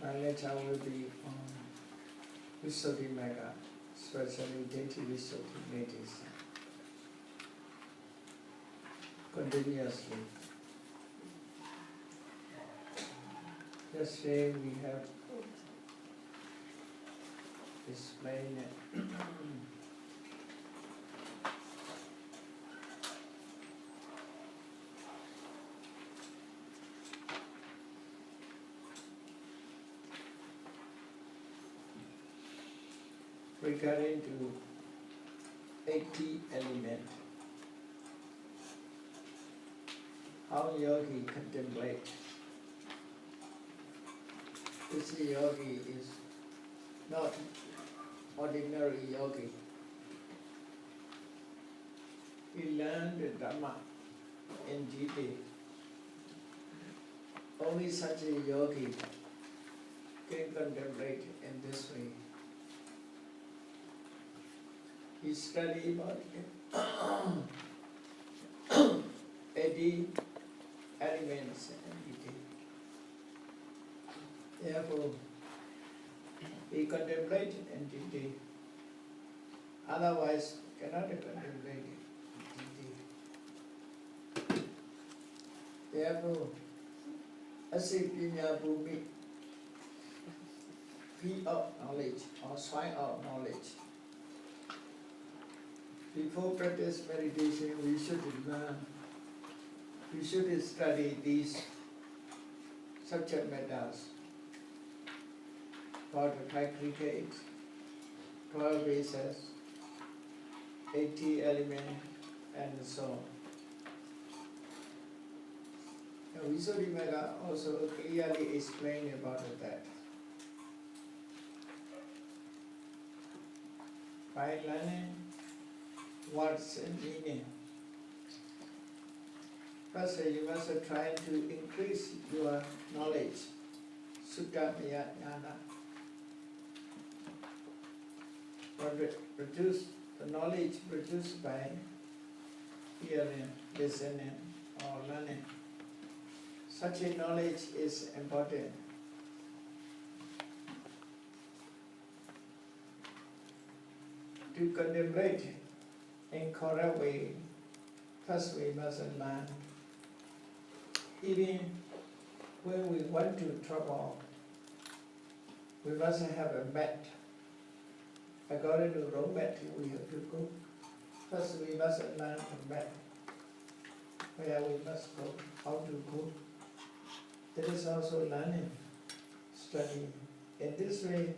My lecture will be on Visuddhi Magga, especially Ditthi Visuddhi meditation, continuously. Yesterday we have explained it. Regarding to 80 element, how yogi contemplate. This yogi is not ordinary yogi. He learned the Dhamma in detail. Only such a yogi can contemplate in this way. He studied about 80 elements in detail. Therefore, he contemplated in detail. Otherwise, cannot contemplate in detail. Therefore, Asipinya Bhumi, feed of knowledge or soil of knowledge. Before practice meditation, we should learn, we should study these subject matters for the aggregates, 12 bases, 80 elements, and so on. And Visuddhi Magga also clearly explained about that. By learning words and meaning, first you must try to increase your knowledge, sutta jnana, produce the knowledge produced by hearing, listening, or learning. Such a knowledge is important. To contemplate in correct way, first we must learn. Even when we want to travel, we must have a map. According to road map, we have to go. First we must learn the map, where we must go, how to go. That is also learning, studying. In this way,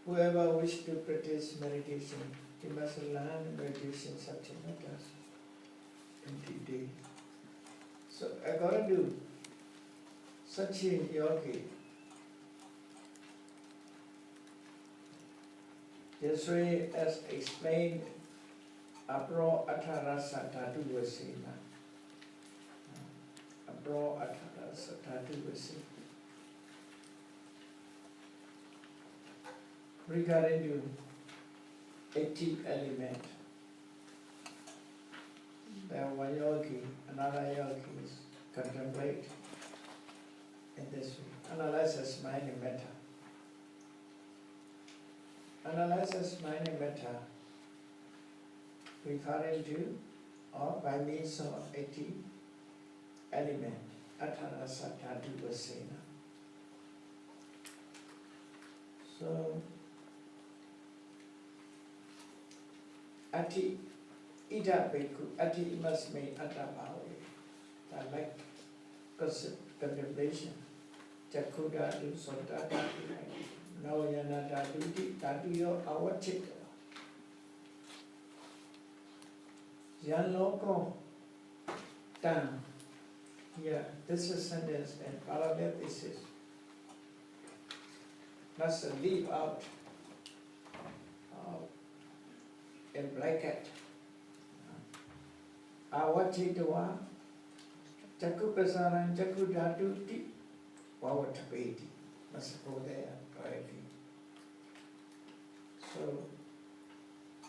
whoever wishes to practice meditation, he must learn meditation subject matters in detail. So according to such a yogi, this way as explained, abro atharasa dhatu vasena. Abro atharasa dhatu vasena. Regarding to 80 element, there one yogi, another yogi is contemplate in this way. Analyzes mind and matter. Analyzes mind and matter, referring to or by means of 80 element, atharasa dhatu vasena. So, Ati ida bhikkhu, ati must mean atta bhave. Like contemplation. Chakku dhatu, sota dhatu, nauyana dhatu, dhatu yo avachita. Yan loko tam. Yeah, this is sentence and parallel thesis. Must leave out in bracket. Avachitava, Chakku Prasaran, Chakku Dhatu Ti, Vavatapeti. Must go there correctly. So,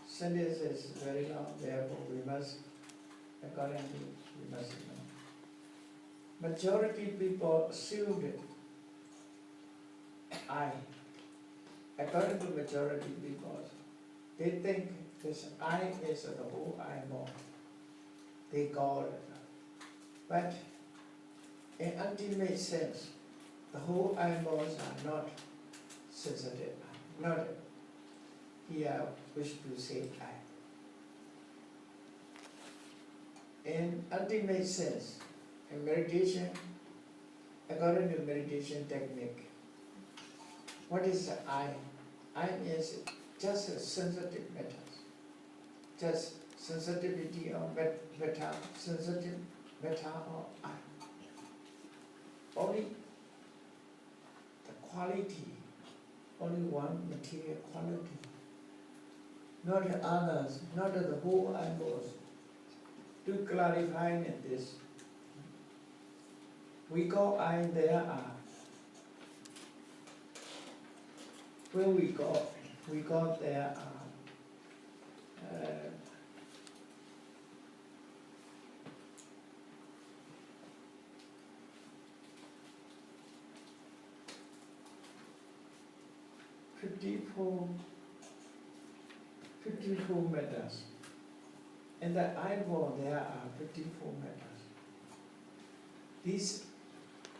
sentence is very long, therefore we must, accordingly, we must know. majority people assumed I. According to majority people, they think this I is the whole eyeball. They call it. But in ultimate sense, the whole eyeballs are not sensitive, not here wish to say I. In ultimate sense, in meditation, according to meditation technique, what is the I? I is just a sensitive matter, just sensitivity or metta, sensitive metta or I. Only the quality, only one material quality, not the others, not the whole eyeballs. To clarify in this, we call I, there are. When we call there are 54 meters. In the eyeball there are 54 meters.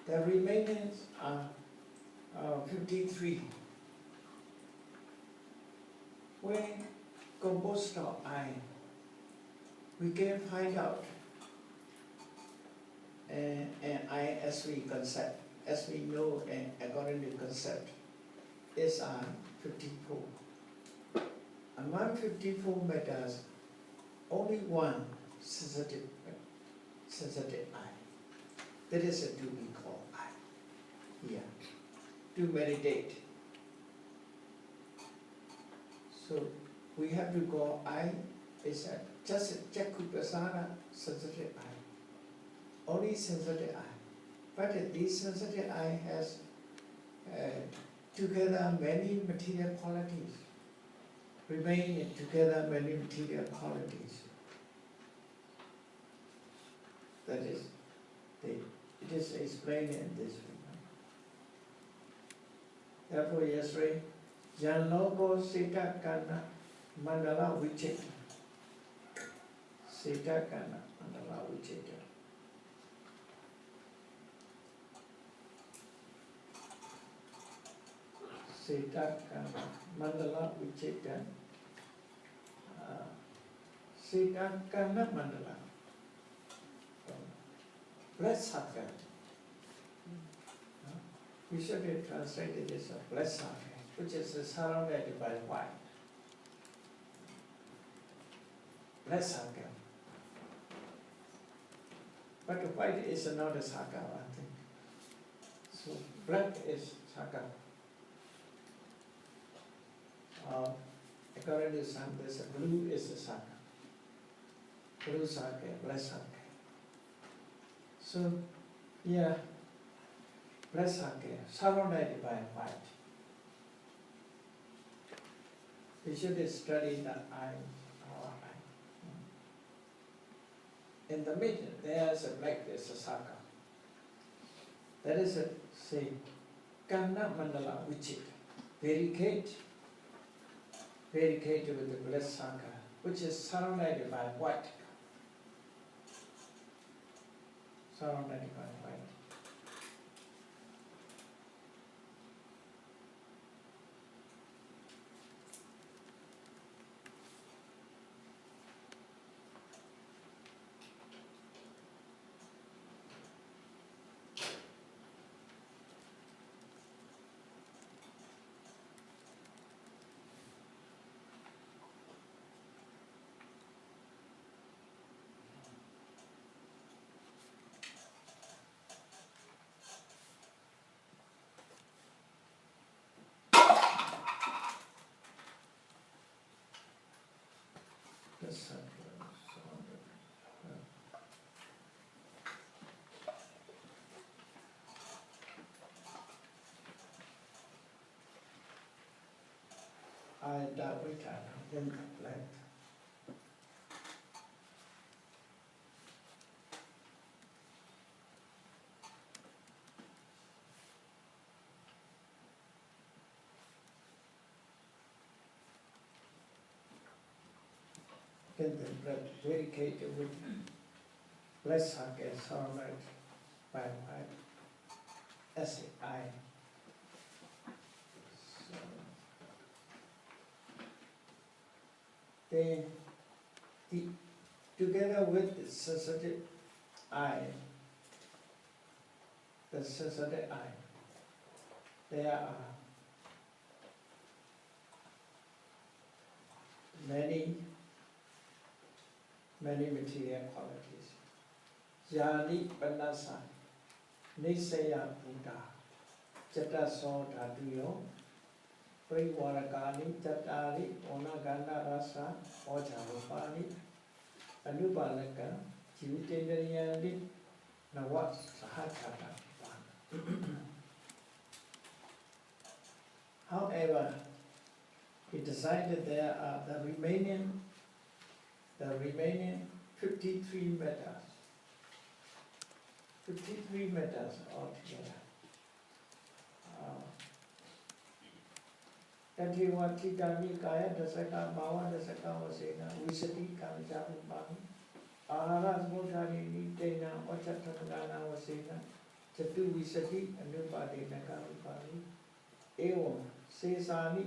The remaining are 53. When composed of eye, we can find out an eye as we concept, as we know and according to concept, is 54. Among 54 meters, only one sensitive eye. That is a to be called eye here, to meditate. So we have to call eye is just a Jakupasana sensitive eye, only sensitive eye. But this sensitive eye has together many material qualities, remain together many material qualities. That is, it is explained in this way. Therefore, yesterday, Janlogo Sita Kana Mandala Vichita. Sita Kana Mandala Vichita. Sita Kana Mandala Vichita. Sita Kana Mandala. Blessed circle. We should have translated this as blessed circle, which is surrounded by white. Blessed circle. But the white is not a circle, I think. So black is circle. According to some, there's a blue is a circle. Blue circle, black circle. So, yeah, black circle, surrounded by white. We should study the eye, our eye. In the middle, there's a black, there's a circle. That is a, say, Kanna Mandala Vichit, barricade with the black circle, which is surrounded by white. Surrounded by white. I doubt we can, then black. then the bread dedicated with blessed and surrounded by white as the eye. So, together with the sensitive eye, there are many material qualities. Yani Panasa, Nisaya Buddha, Jata So Dhatuyo, Priwarakani, Tatari, Onaganda Rasa, Ojarupani, Anubalaka, Jivitendriyani, Nawat Sahachata. However, he decided there are the remaining 53 meters. 53 meters altogether. Tatiwati Dani Kaya Dasaka Mawa Dasaka Vasena Visati Kamijapupani Aharas Mutani Dena Vachatanagana Vasena Chatu Visati Anupadi Nakarupani Evam Sesani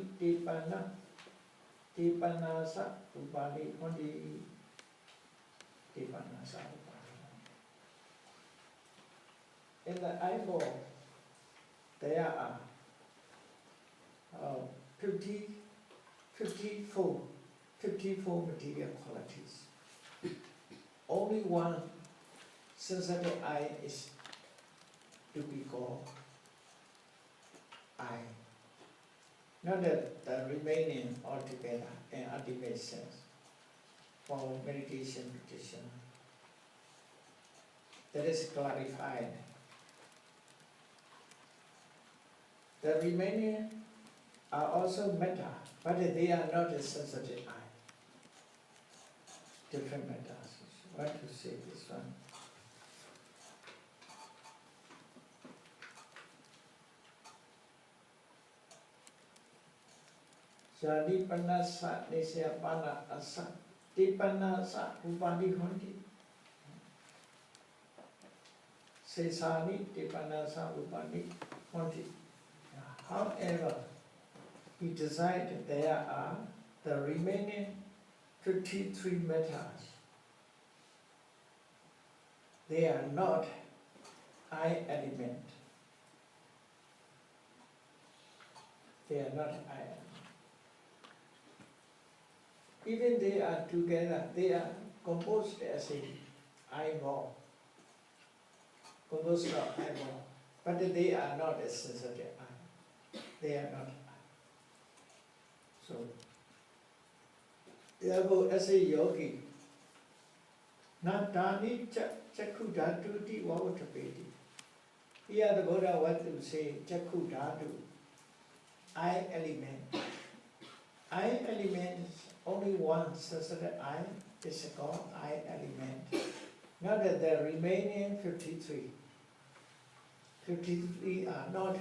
Depanasa Upani Hondi Depanasa Upani. In the eyeball, there are 54 material qualities. Only one sensitive eye is to be called eye. Not that the remaining altogether in ultimate sense for meditation tradition. That is clarified. The remaining are also metta, but they are not a sensitive eye. Different mettas. What to say this one? Jadi panasa nesya pana asa di panasa upadi hondi sesani di panasa upadi hondi. However, he decided there are the remaining 53 mettas. They are not eye element. They are not eye element. Even they are together, they are composed as a eyeball. Composed of eyeball. But they are not a sensitive eye. They are not eye. So, therefore, as a yogi, Natani Chakku Dhatu Di Vavatapeti. Here the Buddha wants to say Chakku Dhatu, eye element. Eye element is only one sensitive eye, is called eye element. Not that the remaining 53. 53 are not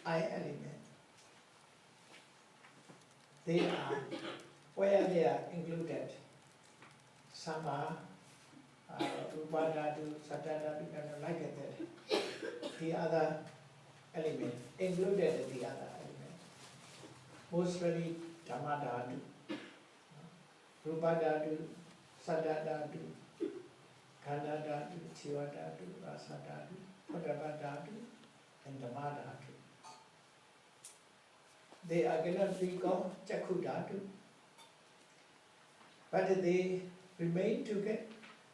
eye element. They are, where they are included, some are Rupadhatu, Sattadhatu, like that. The other element, included the other element. Mostly Dhammadhatu, Rupadhatu, Sattadhatu, Khandadhatu, Jivadhatu, Rasadhatu, Pottabhadhatu, and Dhammadhatu. They are cannot be called Chakkhudhatu, but they remain together.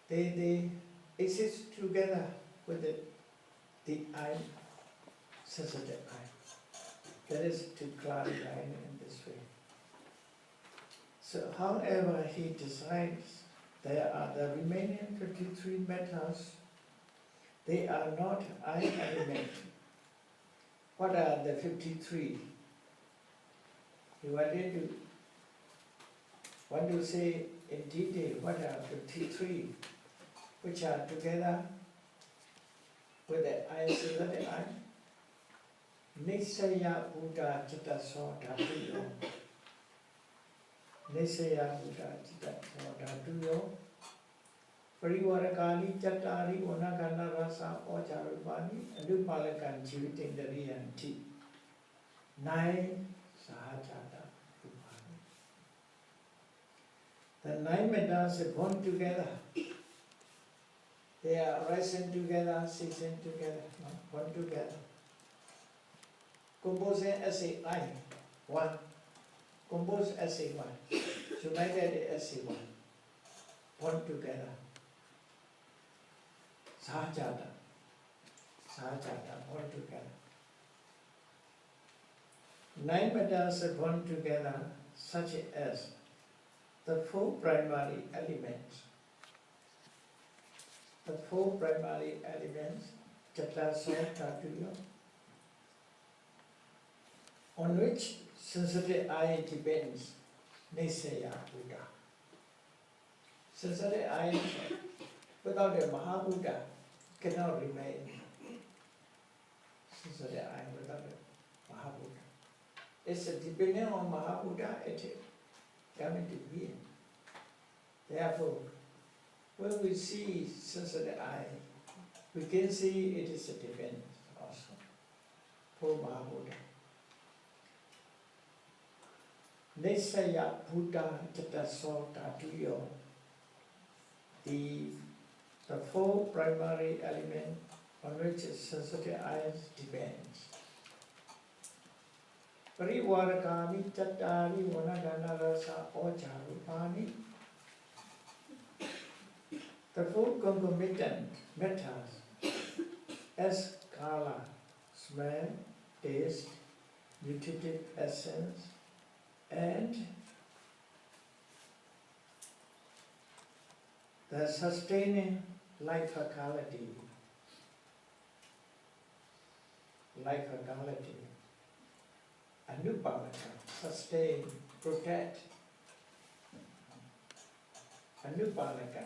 They exist together with the eye, sensitive eye. That is to clarify in this way. So, however, he decides there are the remaining 53 mettas. They are not eye element. What are the 53? You want to say in detail what are 53, which are together with the eye, sensitive eye. Nisaya Buddha Chitta So Dhatuyo. Nisaya Buddha Chitta Dhatuyo Parivarakani Chattari Onagana Rasa Ocharupani Adupalakan Chivitindariyanti 9 Sahajata Upani. The 9 metas are born together. They are rising together, ceasing together, born together. Composing as a I, 1. Composed as a 1. United as a 1. Born together. Sahajata. Sahajata, born together. 9 metals are born together, such as the 4 primary elements. The 4 primary elements, Chattaso Tatuyo, on which sensitive eye depends, Nisaya Buddha. Sensitive eye, without a Mahabuddha, cannot remain. Sensitive eye without a Mahabuddha. It's depending on Mahabuddha, it coming to being. Therefore, when we see sensitive eye, we can see it is a dependence also for Mahabuddha. Nisaya Buddha Chattaso Tatuyo, the 4 primary elements on which sensitive eyes depends. Parivarakani Chattari Vanagana Rasa Ocharupani, the 4 concomitant matters as kala, smell, taste, nutritive essence, and the sustaining life-vitality, Anupalaka, sustain, protect, Anupalaka,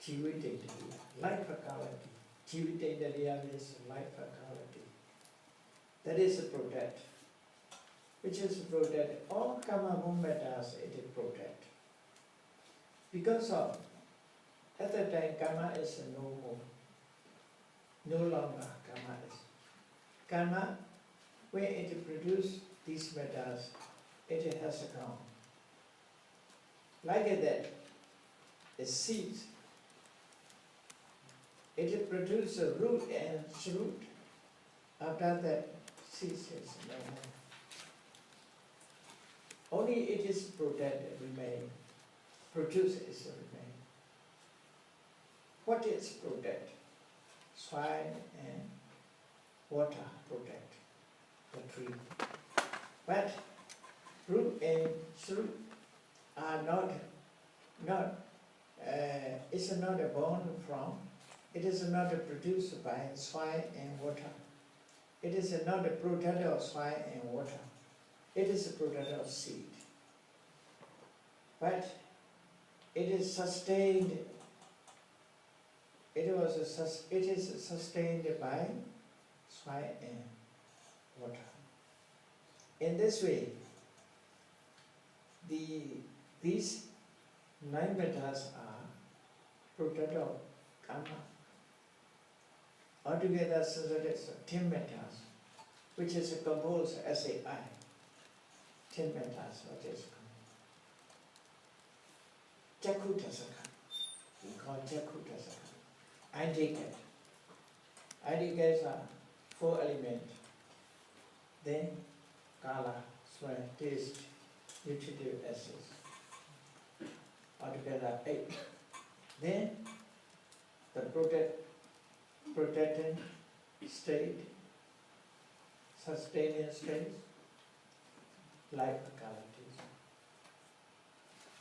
Jivitedariya, life-vitality, Jivitedariya is life-vitality, that is a protect, which is protect, all karma matters it is protect. Because of, at that time karma is no more, no longer karma is. Karma, when it produces these matters, it has a ground. Like that, a seed, it produces a root and shoot. After that, seed is no more. Only it is protected, remain. Produce is remain. What is protect? Soil and water protect the tree. But root and shoot are not it's not born from, it is not produced by soil and water. It is not a product of soil and water. It is a product of seed. But it is sustained, it is sustained by soil and water. In this way, these 9 matters are product of karma. Altogether, so that is 10 matters, which is composed as a I. 10 matters, what is Jakutasaka. We call Jakutasaka. Indicate. Indicates are 4 elements. Then kala, smell, taste, nutritive essence. Altogether 8. Then the protecting state, sustaining state, life qualities.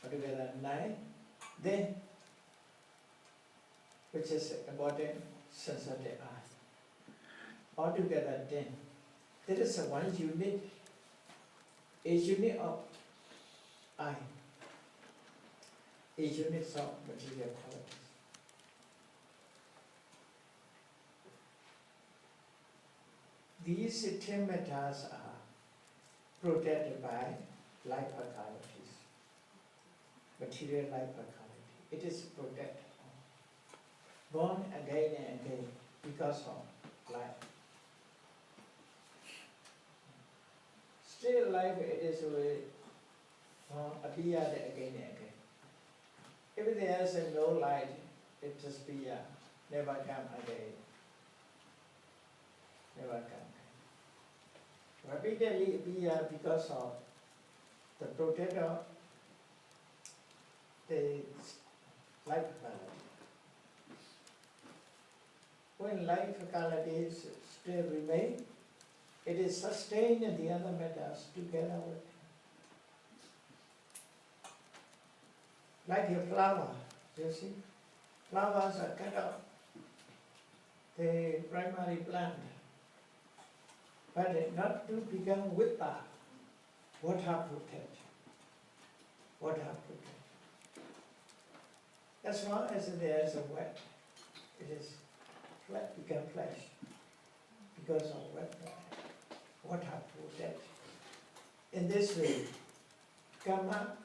Altogether 9. Then, which is embodied sensitive eye. Altogether 10. There is one unit, a unit of eye, a unit of material qualities. These 10 matters are protected by life qualities. material life faculty. It is protected. Born again and again because of life. Still life it is appear again and again. If there is no light, it just be never come again. Never come again. Repeatedly appear because of the protector, the life faculty. When life faculties still remain, it is sustained in the other matters together with. Like a flower, you see, flowers are cut off the primary plant, but not to become wither, water protect, water protect. As long as there is a wet, it is flat, become flesh because of wet water protect. In this way, karma,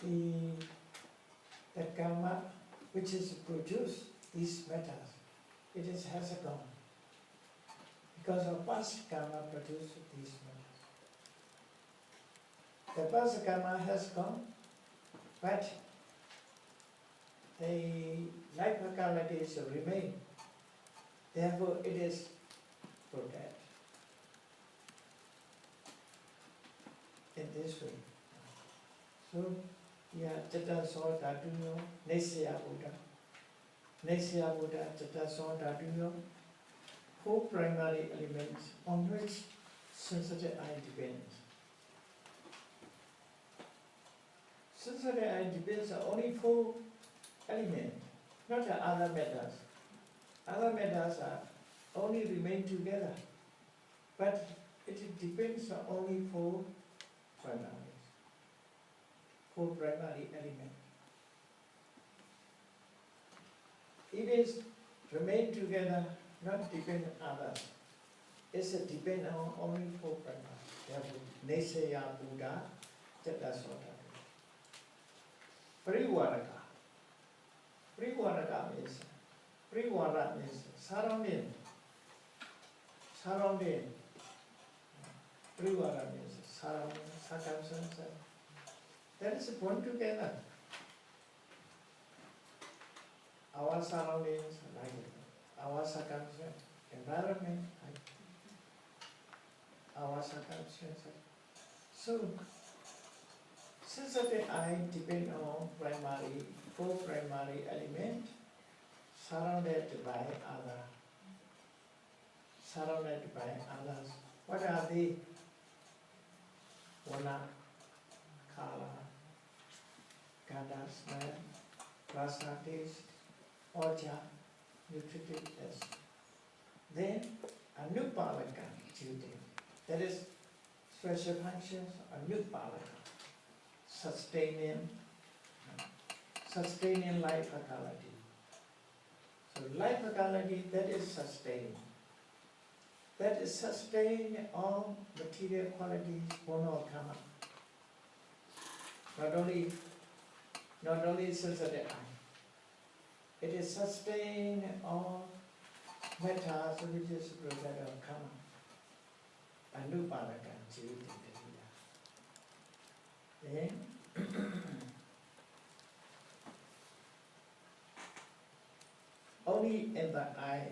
the karma which is produced these matters, it is has gone. Because of past karma produced these matters. The past karma has gone, but the life faculties remain. Therefore, it is protected. In this way. So, Chitta Saw Dhatuyo, Nesya Buddha. Nesya Buddha, Chitta Saw Dhatuyo, 4 primary elements on which sensitive eye depends. Sensitive eye depends on only 4 elements, not the other matters. Other matters are only remain together, but it depends on only 4 primaries. 4 primary elements. It is remain together, not depend on others. It's depend on only 4 primaries. Therefore, Nesaya Buddha, Chitta Sota. Parivaraka. Parivaraka means, Parivara means surrounding. Surrounding. Parivara means surrounding, circumstances. That is born together. Our surroundings, like our circumstances, environment, like our circumstances. So, since the eye depend on 4 primary elements, surrounded by others. What are they? Wana, Kala, Ganda, smell, rasa, taste, oja, nutritive taste. Then Anupalaka duty. That is special functions, Anupalaka. Sustaining life faculty. So life faculty, that is sustaining. That is sustain all material qualities, mono karma. Not only sensitive eye. It is sustain all matters which is related of karma. Anupalaka jiviti. Then only in the eye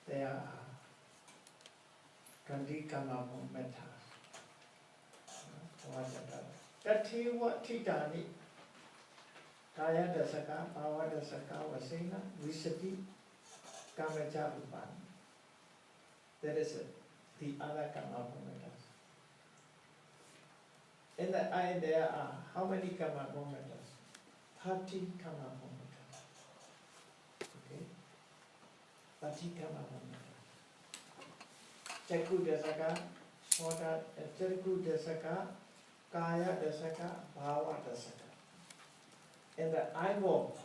there are 20 karma matters. Tati Titani Kaya Dasaka, Bhava Dasaka, Vasena, Visuddhi, Kamaja Rupan. That is it, the other karma matters. In the eye there are how many karma matters? 30 karma matters. Okay? 30 karma matters. Chakku Dasaka, Sota, Chakku Dasaka, Kaya Dasaka, Bhava Dasaka. In the eyeball,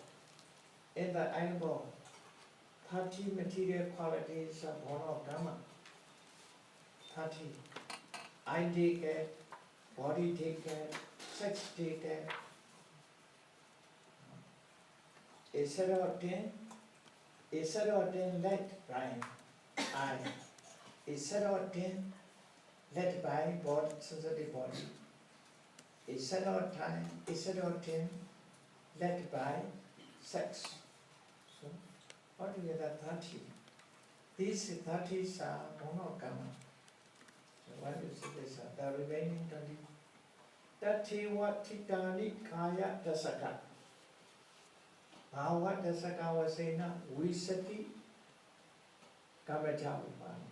30 material qualities are born of Dhamma. 30. Eye take care, body take care, sex take care, a set of 10 led by I, a set of 10 led by body, sensitive body, a set of 10 led by sex. So altogether 30. These 30s are monogamy. So what is this? The remaining 20. Tativa Titani Kaya Dasaka. Bhava Dasaka Vasena Visati Kamacharupani.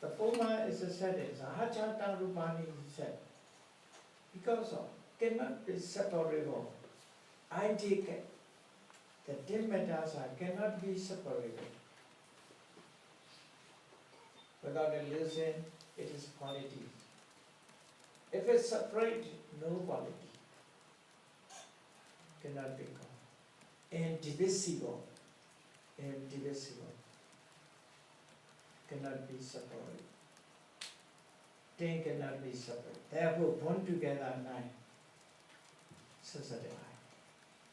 The former is said as Hachata Rupani is said. Because of cannot be separable. I take it. The 10 metas cannot be separated. Without a illusion, it is quality. If it's separate, no quality. Cannot be called. Indivisible. Indivisible. Cannot be separated. 10 cannot be separated. Therefore, bound together 9. Sensitive eye.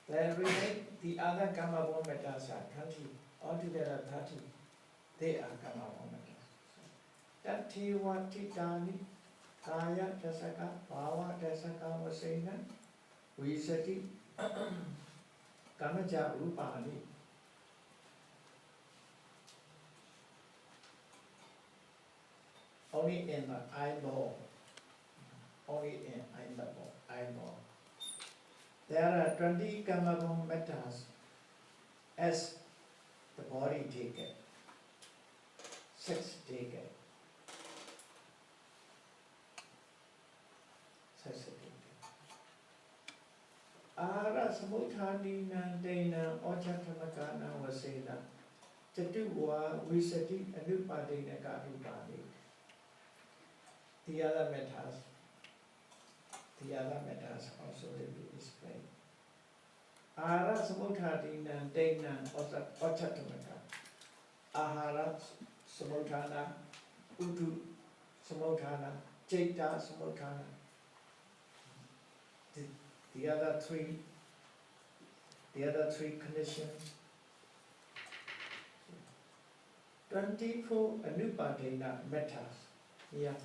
Then remain the other gamma bone metas are 20. Altogether 30. They are gamma bone metas. Tativa Titani Kaya Dasaka, Bhava Dasaka Vasena, Visati, Kamaja Rupani. Only in the eyeball. Only in eyeball. There are 20 gamma metas as the body take it. 6 take it. Ara Samuthani Nandena Ochatanakana Vasena Chatuwa Visati Anupadena Karupani. The other metas also will be explained. Ara Samuthani Nandena Ochatanaka. Ahara Samuthana, Udu Samuthana, Chaita Samuthana. The other three conditions. 24 anupadena metas. Yeah.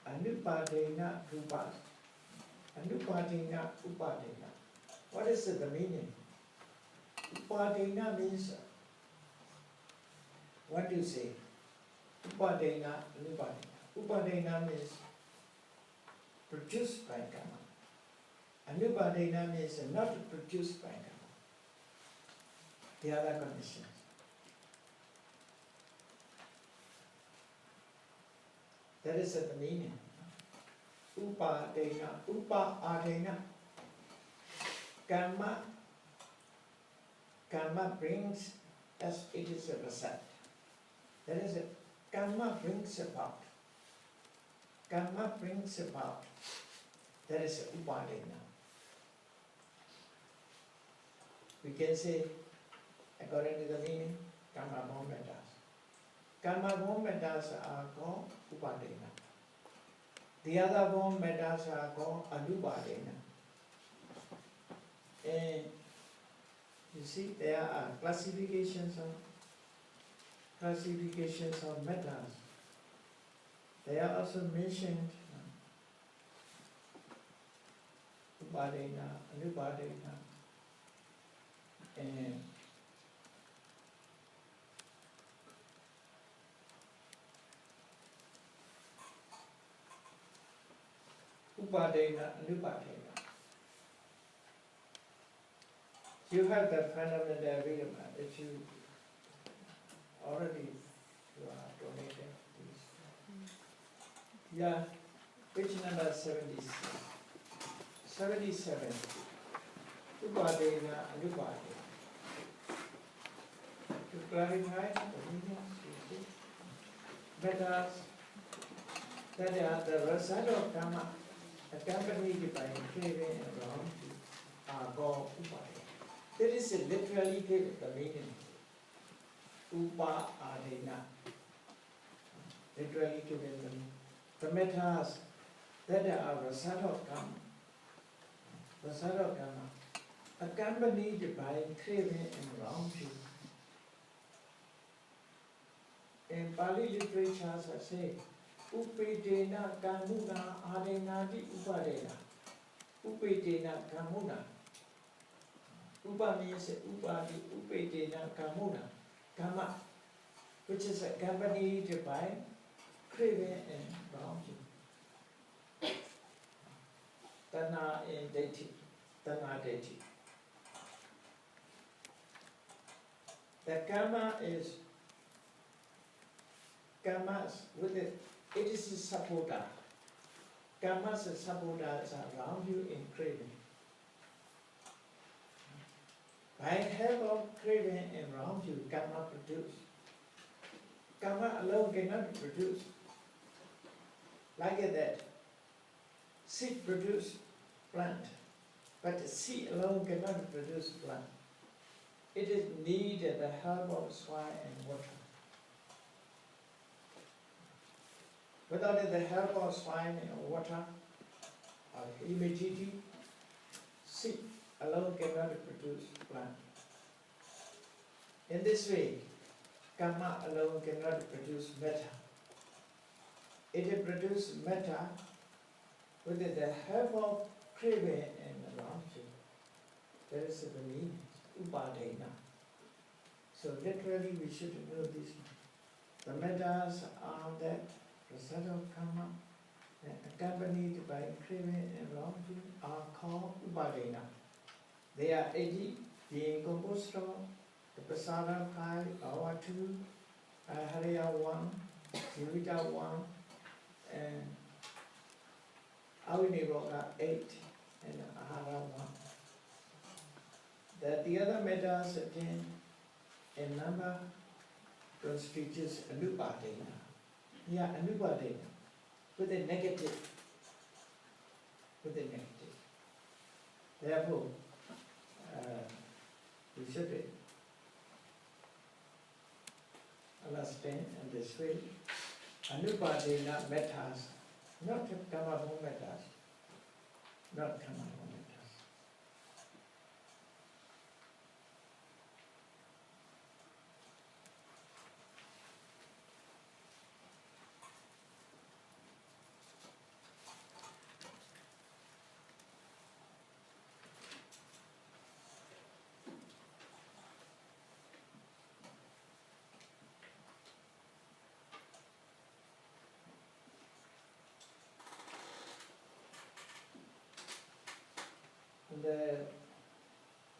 Anupadena rupa. Anupadena upadena. What is the meaning? Upadena means, what do you say? Upadena, anupadena. Upadena means produced by karma. Anupadena means not produced by karma. The other conditions. That is the meaning. Upadena, upa-adena. Karma brings as it is a result. That is it. Karma brings about. Karma brings about. That is upadena. We can say, according to the meaning, karma bone metas. Karma bone metas are called upadena. The other bone metas are called anupadena. And you see, there are classifications of metas. They are also mentioned. Upadena, anupadena, and upadena, anupadena. You have the fundamental available. If you already are donating, please. Yeah, page number 77. 77. Upadena, anupadena. To clarify the meaning, metas that are the result of karma accompanied by craving and wrong are called upadena. That is literally the meaning. Upa-adena. Literally given the meaning. The metas that are result of karma. Result of karma. accompanied by craving and wrongdoing. In Pali literature, I say, Upedena Kamuna Arenadi Upadena. Upedena Kamuna. Upa means Upadi, Upedena Kamuna. Kama, which is accompanied by craving and wrongdoing. Tana and Ditthi. Tana Ditthi. The karma is karmas with it. It is a supporter. Karmas and supporters are around you in craving. By help of craving and around you, karma produce. Karma alone cannot produce. Like that, seed produce plant, but seed alone cannot produce plant. It is needed the help of soil and water. Without the help of soil and water or humidity, seed alone cannot produce plant. In this way, karma alone cannot produce matter. It produces matter with the help of craving and longing. That is the meaning. Upadena. So literally we should know this. The matters are that result of karma accompanied by craving and wrongdoing are called upadena. They are 80, being composed of the Pasada 5, Bhava 2, Hariya 1, Jivita 1, and Aviniroga 8, and Ahara 1. That the other matters again in number constitutes anupadena. Yeah, anupadena. With a negative. With a negative. Therefore, we should understand in this way. Anupadena matters, not kamabhu matters, not kamabhu matters.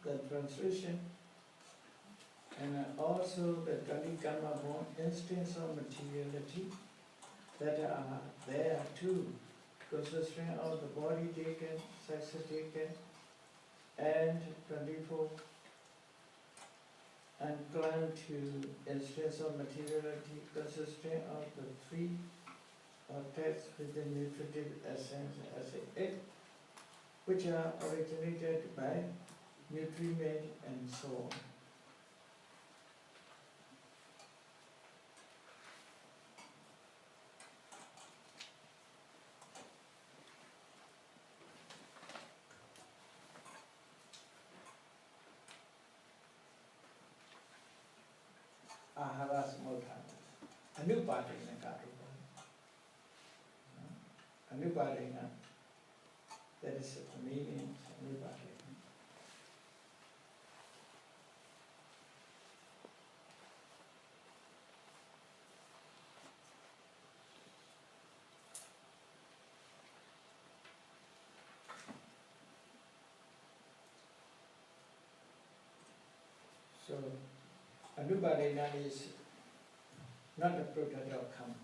The translation and also the Kali Karma born instance of materiality that are there too, consisting of the body taken, sex taken, and 24 and climb to instance of materiality consisting of the three texts with the nutritive essence as it, which are originated by nutriment and so on. Ahara samodhana. Anupadena karupa. Anupadena. That is the meaning of anupadena. So, anupadena is not a product of karma.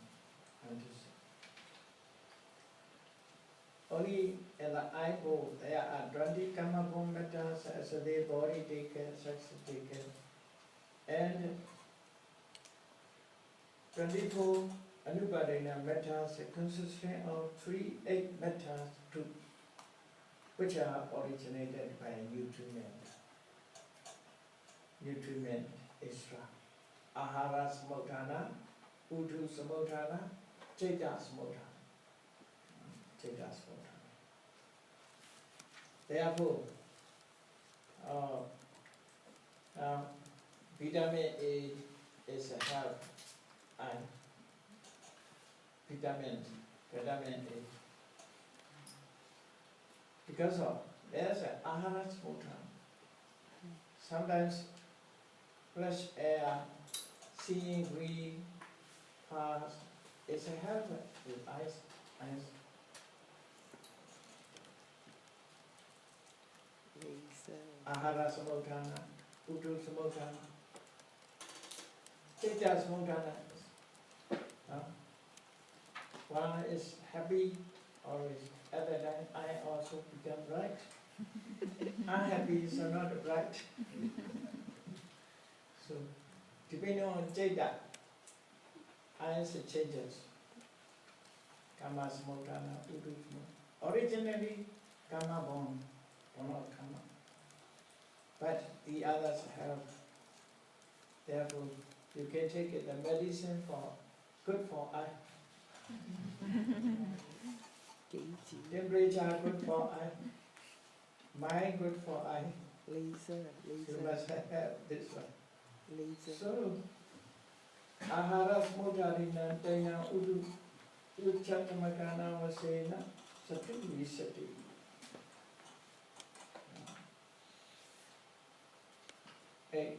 Only in the eyeball there are 20 karma matters as the body taken, sex taken, and 24 anupadena matters consisting of 8 matters too, which are originated by nutriment. Nutriment extra. Ahara samodhana, udu samodhana, jeta samodhana. Jeta samodhana. Therefore, Vitamin A is a help and vitamin A. Because of there's an ahara smota. Sometimes fresh air, seeing green, cars, it's a help with eyes. Ahara samotana, udu samotana, chitta samotana. One is happy, always. At that time, I also become bright. Unhappy is not bright. So, depending on chitta, eyes changes. Kama samotana, udu samotana. Originally, kama born, or not kama. But the others have, therefore, you can take it, the medicine for good for eye. Temperature good for eye. Mind good for eye. Laser. You must have this one. Laser. So, ahara smodarina tena udu uchatamakana vasena sati visati. Eight.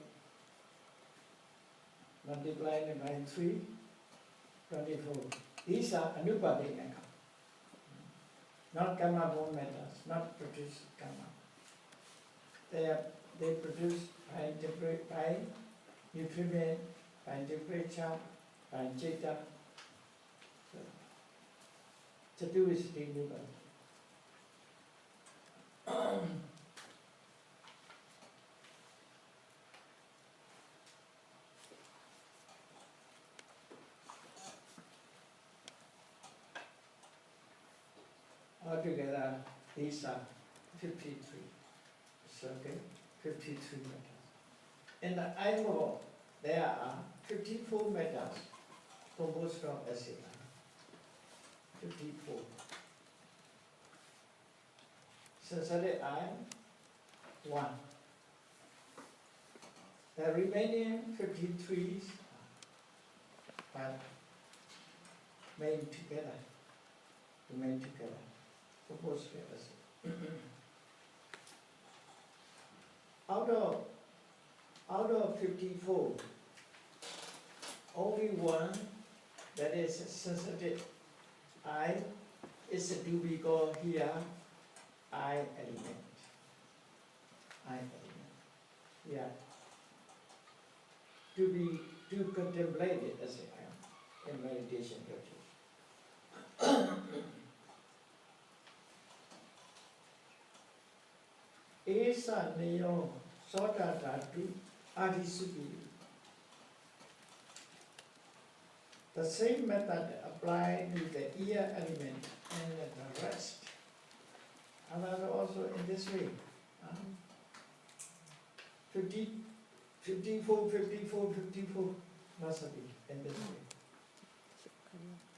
Multiplied by 3, 24. These are anupadinaka. Not gamma bone metals, not produce gamma. They produce by nutriment, by temperature, by chitta. Chatu is the nuba. Altogether, these are 53. It's okay, 53 metals. In the eyeball, there are 54 metals composed from acid. 54. Sensitive eye, 1. The remaining 53 are made together. Remain together. Composed acid. Out of 54, only one, that is sensitive eye, is to be called here eye element. Eye element. Yeah. To contemplate it as a eye in meditation practice. Esa neo soda dhatu adhisupi. The same method applied to the ear element and the rest. Another also in this way. 54 must be in this way.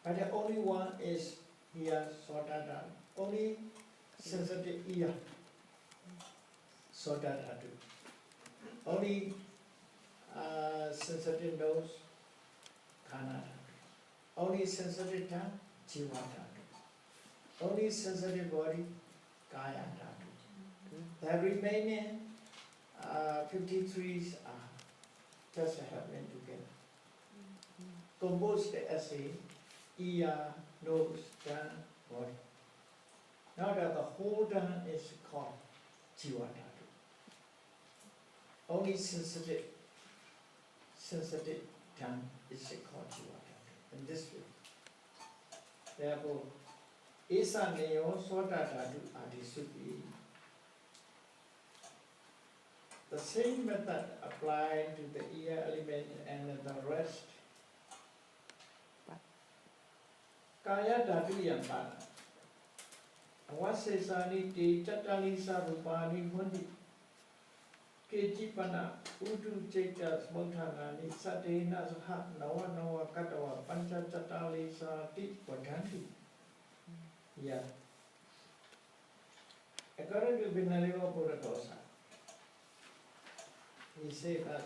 But the only one is here soda dhatu. Only sensitive ear. Soda dhatu. Only sensitive nose, kana dhatu. Only sensitive tongue, jiva dhatu. Only sensitive body, kaya dhatu. The remaining 53s are just happening together. Composed as a ear, nose, tongue, body. Now that the whole tongue is called jiva dhatu. Only sensitive tongue is called jiva dhatu. In this way. Therefore, esa neo soda dhatu adhisupi. The same method applied to the ear element and the rest. Kaya dhatu yampa. Avasesani te chattali sarupani hundi. Kejipana udu ceta smothanani satena saha nawa katawa pancha chattali sati vadhanti. Yeah. According to Vinaleva Buddha Dosa, He saved us.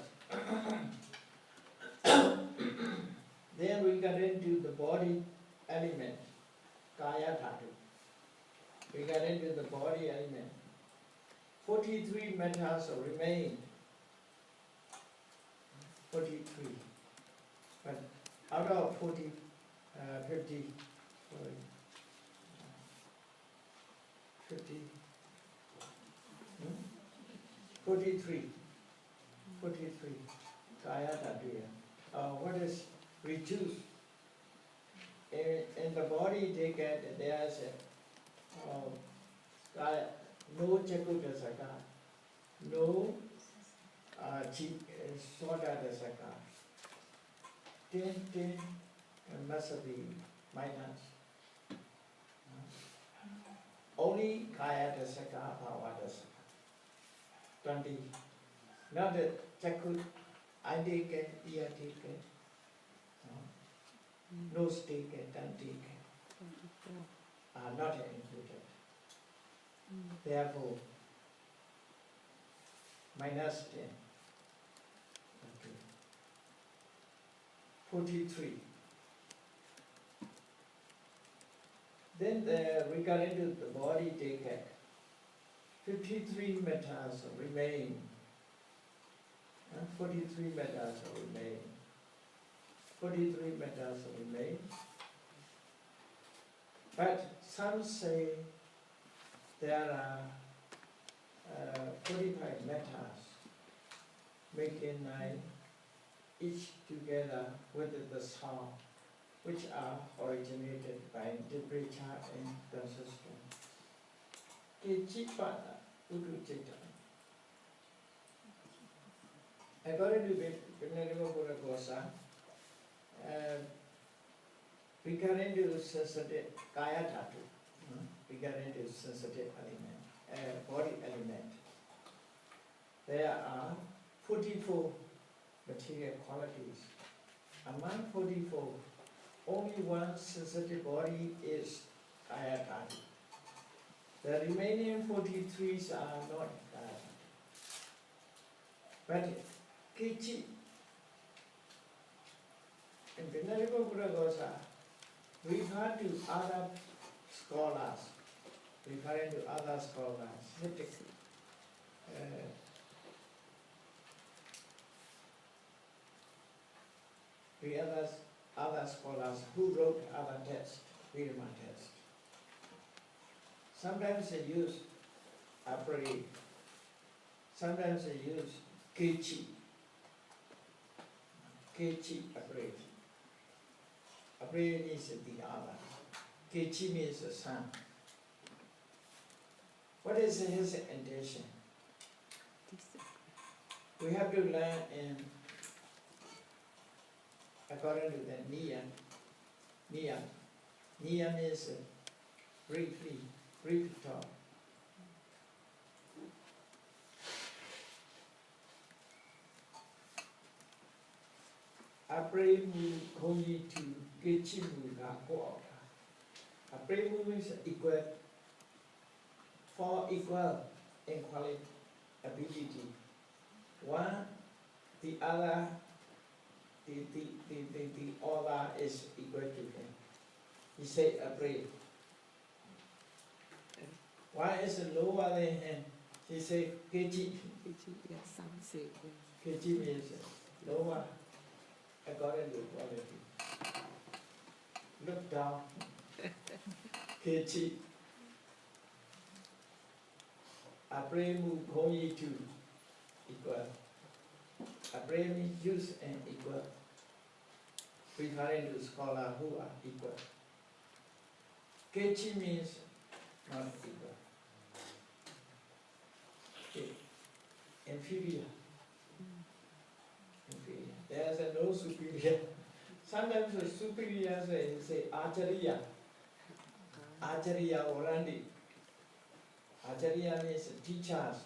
Then we got into the body element, kaya dhatu. We got into the body element. 43 matters remain. 43. But out of 50, sorry, 50, 43, kaya dhatu. What is reduced? In the body they get, there's no chakudasaka, no soda dasaka. 10 must be minus. Only kaya dasaka, bhava dasaka. 20. Not the chakud, eye taken, ear taken. Nose taken, tongue taken are not included. Therefore, minus 10. Okay. 43. Then we got into the body taken. 53 matters remain. 43 matters remain. 43 matters remain. But some say there are 45 matters, making 9, each together with the sound, which are originated by temperature and consistence. According to Venerable Buddha Gosa, we got into sensitive kaya dhatu. We got into sensitive element, body element. There are 44 material qualities. Among 44, only one sensitive body is kaya dhatu. The remaining 43s are not kaya dhatu. But kichi, in Venerable Buddha Gosa, refer to other scholars, referring to other scholars, the other scholars who wrote other texts, Vidma texts. Sometimes they use Apri, sometimes they use Kechi, Apri. Apri means the other. Kechi means the sun. What is his intention? We have to learn in according to the Niya. Niya means brief talk. Apre mu kongi to kechi mu ga ko. Apre mu means equal, for equal in quality, ability. One, the other, the other is equal to him. He said apre. One is lower than him. He said kechi. Kechi means lower. According to quality. Look down. Kechi. Apre mu kongi to equal. Apre means use and equal. Referring to scholars who are equal. Kechi means not equal. Okay. Inferior. There is no superior. Sometimes the superior say acharya. Acharya orandi. Acharya means teachers.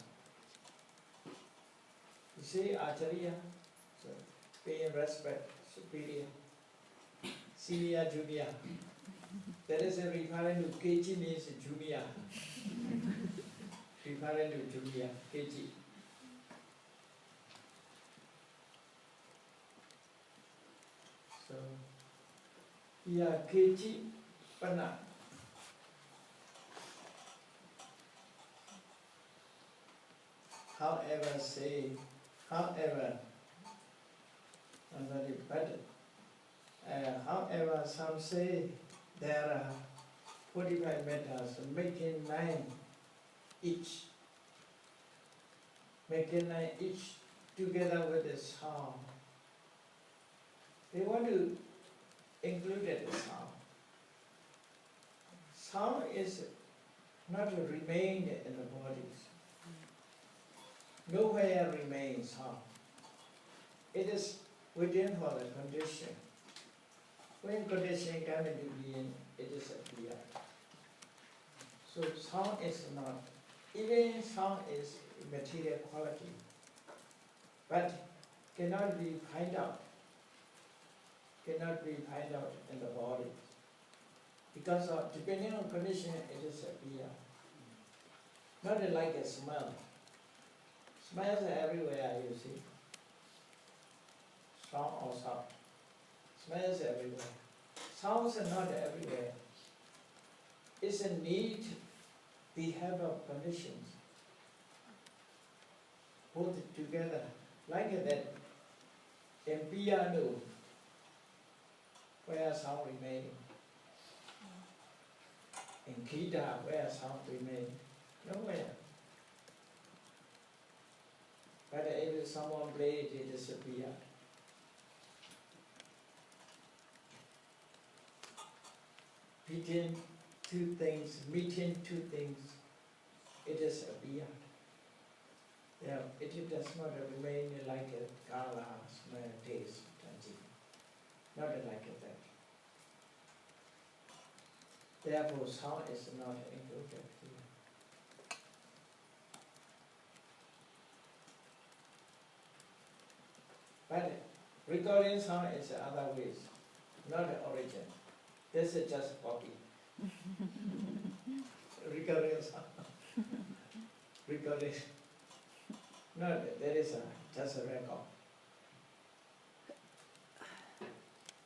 You say acharya, so pay respect, superior. Senior, junior. There is a referring to kechi means junior. Referring to junior, kechi. Ya keji pana. However, I'm very bad. However, some say there are 45 meters, making 9 each. Making 9 each together with the sound. They want to include the sound. Sound is not to remain in the bodies. Nowhere remains sound. It is within for the condition. When condition comes into being, it is appear. So sound is not, even sound is material quality, but cannot be find out in the body. Because of, depending on condition, it is appear. Not like a smell. Smells are everywhere, you see. Strong or soft. Smells are everywhere. Sounds are not everywhere. It's a neat behavioral conditions. Put it together like that. In piano, where sound remains. In guitar, where sound remains. Nowhere. But if someone plays, it disappears. Meeting two things, it is appeared. Yeah, it does not remain like a color, smell, taste, not like that. Therefore, sound is not included here. But recording sound is other ways, not the origin. This is just copy. Recording sound. Recording. No, there is just a record.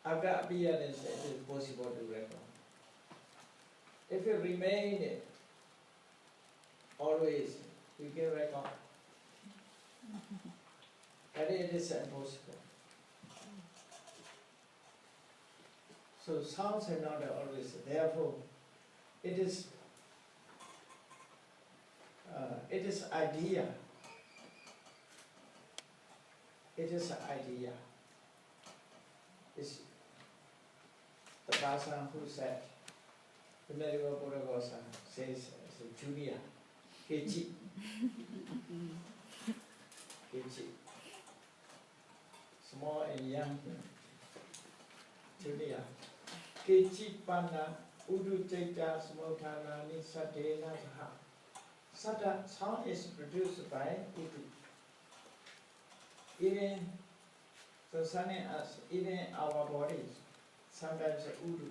After appearance, it is possible to record. If you remain always, you can record. But it is impossible. So sounds are not always, therefore, it is idea. It is an idea. It's the person who said, the Medical Buddha says, junior, Kechi. Kechi. Small and young, junior. Kechi Pana Udu Chaita Smotana Ni Satena Saha. Sata sound is produced by Udu. Even concerning us, even our bodies, sometimes Udu.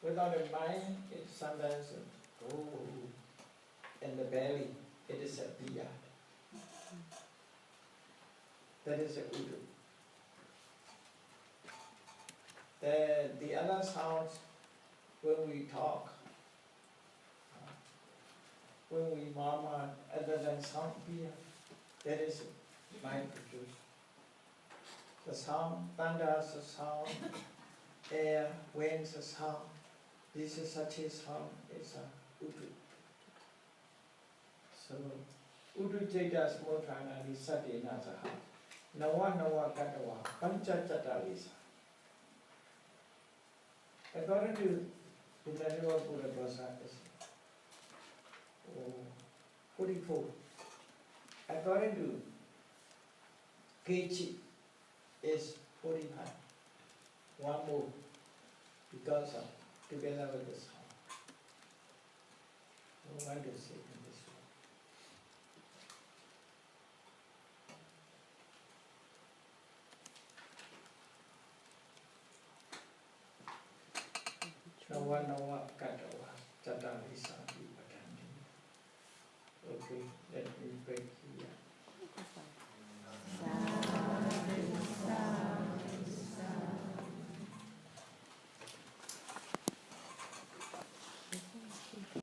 Without a mind, it sometimes in the belly, it is a beard. That is a Udu. The other sounds, when we talk, when we murmur, other than sound beard, that is mind produced. The sound, thunders a sound, air, winds a sound. This is such a sound, it's a Udu. So, Udu Jeta Smotana is Sati Nasaha. Nawa Nawa Katawa, Pancha Chatalisa. According to the Medical Buddha Prasad, 44. According to Kechi, is 45. One more, because of together with the sound. I want to say in this way. Nawa Nawa Katawa Chatalisa.